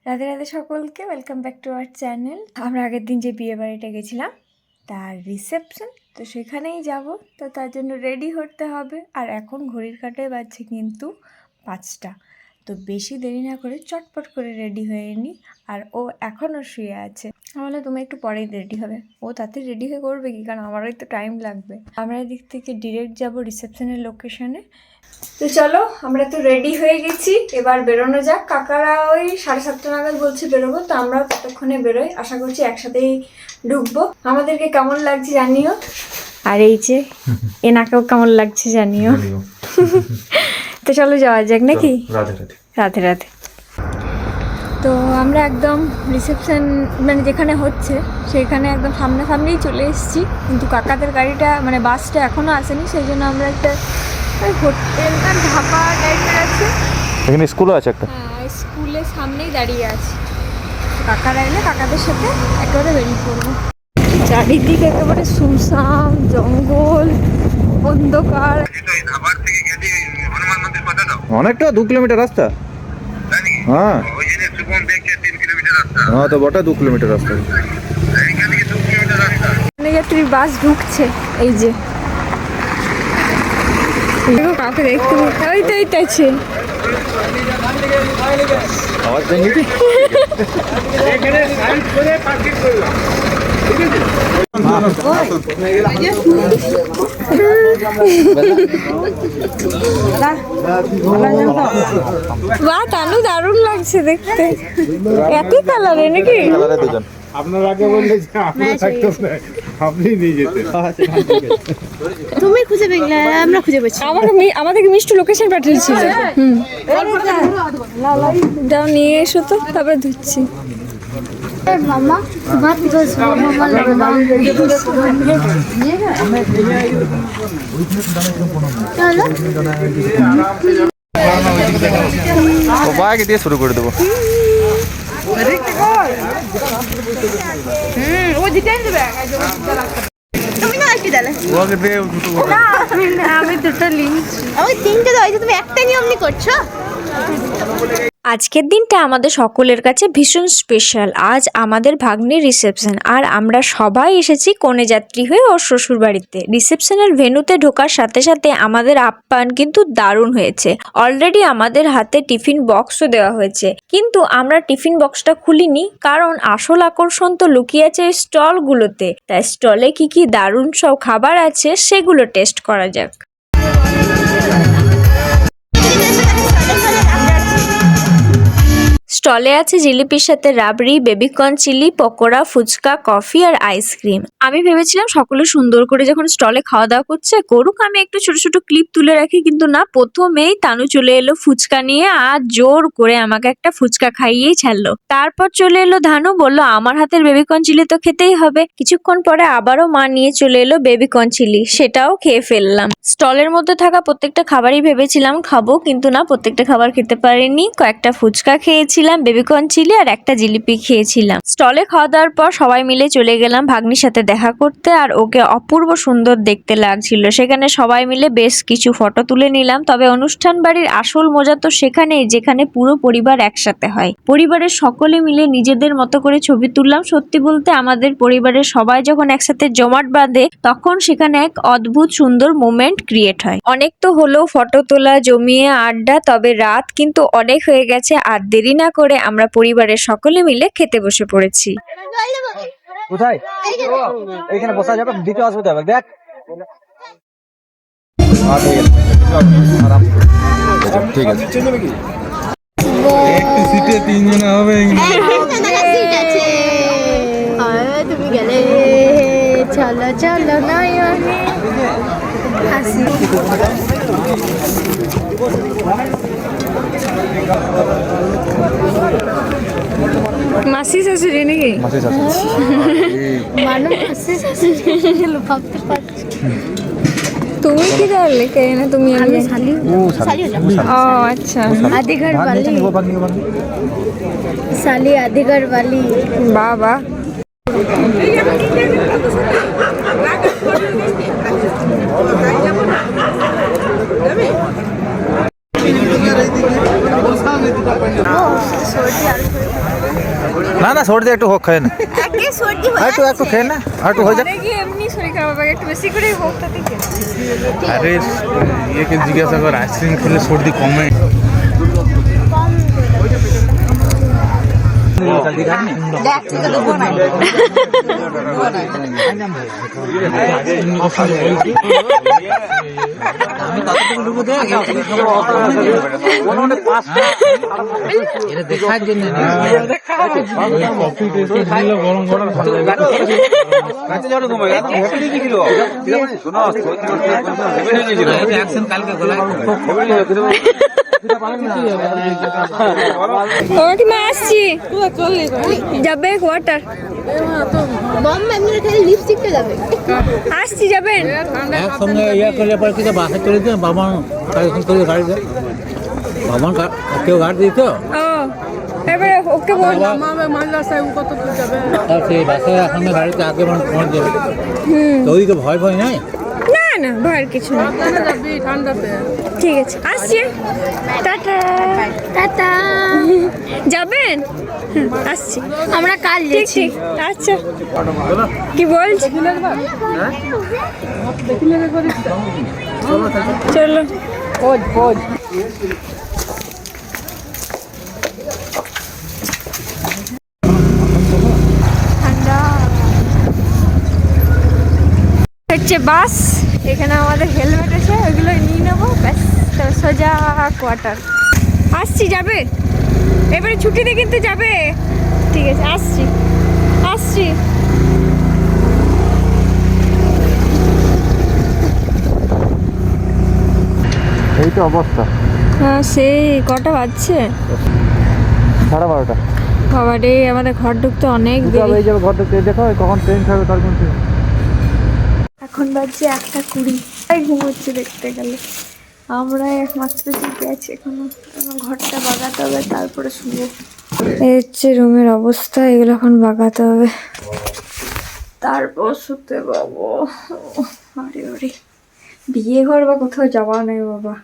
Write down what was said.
রাধে রাধে সকলকে, welcome back to our channel. আমরা আগের দিন যে বিয়ে বাড়িটা গেছিলাম তার রিসেপশন, তো সেখানেই যাব, তো তার জন্য রেডি হতে হবে। আর এখন ঘড়ির কাঁটায় বাজছে কিন্তু 5টা, তো বেশি দেরি না করে চটপট করে রেডি হয়ে নিই। আর ও এখনও শুয়ে আছে, তাহলে তুমি একটু পরেই রেডি হবে। ও তাতে রেডি হয়ে করবে কি, কারণ আমারই তো টাইম লাগবে। আমরা এদিক থেকে ডিরেক্ট যাব রিসেপশনের লোকেশনে। তো চলো, আমরা তো রেডি হয়ে গেছি, এবার বেরোনো যাক। কাকারা ওই 7:30 নাগাদ বলছে বেরোবো, তো আমরা ততক্ষণে বেরোই। আশা করছি একসাথেই ঢুকবো। আমাদেরকে কেমন লাগছে জানিও, আর এই যে এনাকেও কেমন লাগছে জানিও। তো চলো যাওয়া যাক নাকি। রাধে রাধে। রাধে রাধে। তো আমরা একদম রিসেপশন মানে যেখানে হচ্ছে সেখানে একদম সামনাসামনিই চলে এসেছি, কিন্তু কাকাদের গাড়িটা মানে বাসটা এখনও আসেনি, সেই জন্য আমরা একটা হোটেল না ঢাকা টাইপের আছে, এখানে স্কুলও আছে একটা। হ্যাঁ, স্কুলের সামনেই দাঁড়িয়ে আছি। কাকারা এলে কাকাদের সাথে একেবারে বেরিয়ে পড়বো। চারিদিক একেবারে শুনশান, জঙ্গল, অন্ধকার। অনেকটা 2 কিলোমিটার রাস্তা। হ্যাঁ হ্যাঁ, তো বটা 2 কিলোমিটার রাস্তা। যাত্রীর বাস ঢুকছে, এই যে কাউকে দেখতে ওই তো এইটা আছে। আওয়াজ দেন নাকি? বাহ, তানু দারুণ লাগছে দেখতে। একই কালারে নাকি? আপনার আগে বললে যে আমরা থাকতাম না, আপনি নিয়ে যেতেন। তুমি খুঁজে পেলে আমরা খুঁজে পেয়েছি। আমাদেরকে মিষ্টি লোকেশন পাঠিয়েছিল। যাও নিয়ে এসো তো, তারপরে ধুচ্ছি। মামা তোমার মামা বাইকে দিয়ে শুরু করে দেবো। তুমি না কি দালে আমি দুটো লিঙ্ক, ওই তিনটে দাও, তুমি একটা নিয়মনি করছো। আজকের দিনটা আমাদের সকলের কাছে ভীষণ স্পেশাল। আজ আমাদের ভাগ্নির রিসেপশন, আর আমরা সবাই এসেছি কনে যাত্রী হয়ে ওর শ্বশুর বাড়িতে। রিসেপশনের ভেন্যুতে ঢোকার সাথে সাথে আমাদের আপ্যায়ন কিন্তু দারুণ হয়েছে। অলরেডি আমাদের হাতে টিফিন বক্সও দেওয়া হয়েছে, কিন্তু আমরা টিফিন বক্সটা খুলিনি, কারণ আসল আকর্ষণ তো লুকিয়ে আছে স্টলগুলোতে। তাই স্টলে কি কি দারুণ সব খাবার আছে সেগুলো টেস্ট করা যাক। স্টলে আছে জিলিপির সাথে রাবড়ি, বেবিকর্ন চিলি, পকোড়া, ফুচকা, কফি আর আইসক্রিম। আমি ভেবেছিলাম সকলে সুন্দর করে যখন স্টলে খাওয়া দাওয়া করছে করুক, আমি একটু ছোট ছোট ক্লিপ তুলে রাখি, কিন্তু না, প্রথমেই তানু চলে এলো ফুচকা নিয়ে, আর জোর করে আমাকে একটা ফুচকা খাইয়েই ছাড়লো। তারপর চলে এলো ধানু, বললো আমার হাতের বেবিকর্ন চিলি তো খেতেই হবে। কিছুক্ষণ পরে আবারও মা নিয়ে চলে এলো বেবিকর্ন চিলি, সেটাও খেয়ে ফেললাম। স্টলের মধ্যে থাকা প্রত্যেকটা খাবারই ভেবেছিলাম খাবো, কিন্তু না, প্রত্যেকটা খাবার খেতে পারিনি। কয়েকটা ফুচকা খেয়েছিলাম, বেবিকর্ন চিলি আর একটা জিলিপি খেয়েছিলাম। স্টলে খাওয়া দাওয়ার পর সবাই মিলে চলে গেলাম ভাগ্নির সাথে দেখা করতে, আর ওকে অপূর্ব সুন্দর দেখতে লাগছিল। সেখানে সবাই মিলে বেশ কিছু ফটো তুলে নিলাম। তবে অনুষ্ঠান বাড়ির আসল মজা তো সেখানেই, যেখানে পুরো পরিবার একসাথে হয়। পরিবারের সকলে মিলে নিজেদের মতো করে ছবি তুললাম। সত্যি বলতে আমাদের পরিবারের সবাই যখন একসাথে জমাট বাঁধে, তখন সেখানে এক অদ্ভুত সুন্দর মোমেন্ট ক্রিয়েট হয়। অনেক তো হলো ফটো তোলা, জমিয়ে আড্ডা, তবে রাত কিন্তু অনেক হয়ে গেছে। আর দেরি না করে আমরা পরিবারের সকলে মিলে খেতে বসে পড়েছি। কোথায়? এইখানে বসা যাবে, দিতে অসুবিধা হবে। দেখ ঠিক আছে। একটু সিটে 3 জন হবে। তুমি গেলে চলো চলো নয়নে হাসি। মাসি শাশুড়ি নাকি? মাসি শাশুড়ি। মানুষ হাসি শাশুড়ি ভাবতে পারছি। তুমি কি তাহলে কেন তুমি? আমি শালি। ও আচ্ছা, আদিঘর বালি শালি, আদিঘর বালি। বাবা সর্দি আর না না সর্দি একটু হোক খায় না একে সর্দি হয়ে একটু একটু খেয়ে না আর একটু হয়ে যাক এমনি শরীর খারাপ হবে একটু বেশি করেই হোক তাতে কি আরে ইয়েকে জিজ্ঞাসা কর আইসক্রিম খেলে সর্দি কমে দেখার জন্য গরম গরম ভালো মা আসছি যাবে ওয়াটার বম এমনি খালি লিপস্টিকটা যাবে আসছি যাবেন একসঙ্গে ইয়ে করলে পরে কিন্তু বাসে চলে দিও বাবার এখন করে গাড়ি দেয় বাবার কেউ গাড়ি দিত ও এবারে ওকে বল আর সেই বাসে এখন গাড়িতে আগে পৌঁছ যাবে তো ওইদিকে ভয় ভয় নাই না না ভয়ের কিছু না ঠিক আছে আসছি টাটা টাটা যাবেন আসছি আমরা কাল ঠিক যাচ্ছি ঠিক আচ্ছা কি বলছি চলো ঠান্ডা হচ্ছে বাস এখানে আমাদের হেলমেট আছে ওইগুলো নিয়ে নেবো ব্যাস তো সোজা কোয়ার্টার আসছি যাবে এবারে ছুটিতে কিন্তু যাবে ঠিক আছে আসছি আসছি এই তো অবস্থা হ্যাঁ সেই কটা বাজছে 12:30 বাবা রে আমাদের ঘর ঢুকতে অনেক দেরি এই যাবে ঘরটা দেখো কখন ট্রেন ছাড়বে তার কোন এখন বাজছে 1:20 তাই ঘুমোচ্ছে দেখতে গেলে আমরা একমাত্র জেগে আছি এখনো ঘরটা বাগাতে হবে তারপরে শুবো এই হচ্ছে রুমের অবস্থা এগুলো এখন বাগাতে হবে তারপর শুতে পাবো আরে ওরে বিয়ে ঘর বা কোথাও যাওয়া নেই বাবা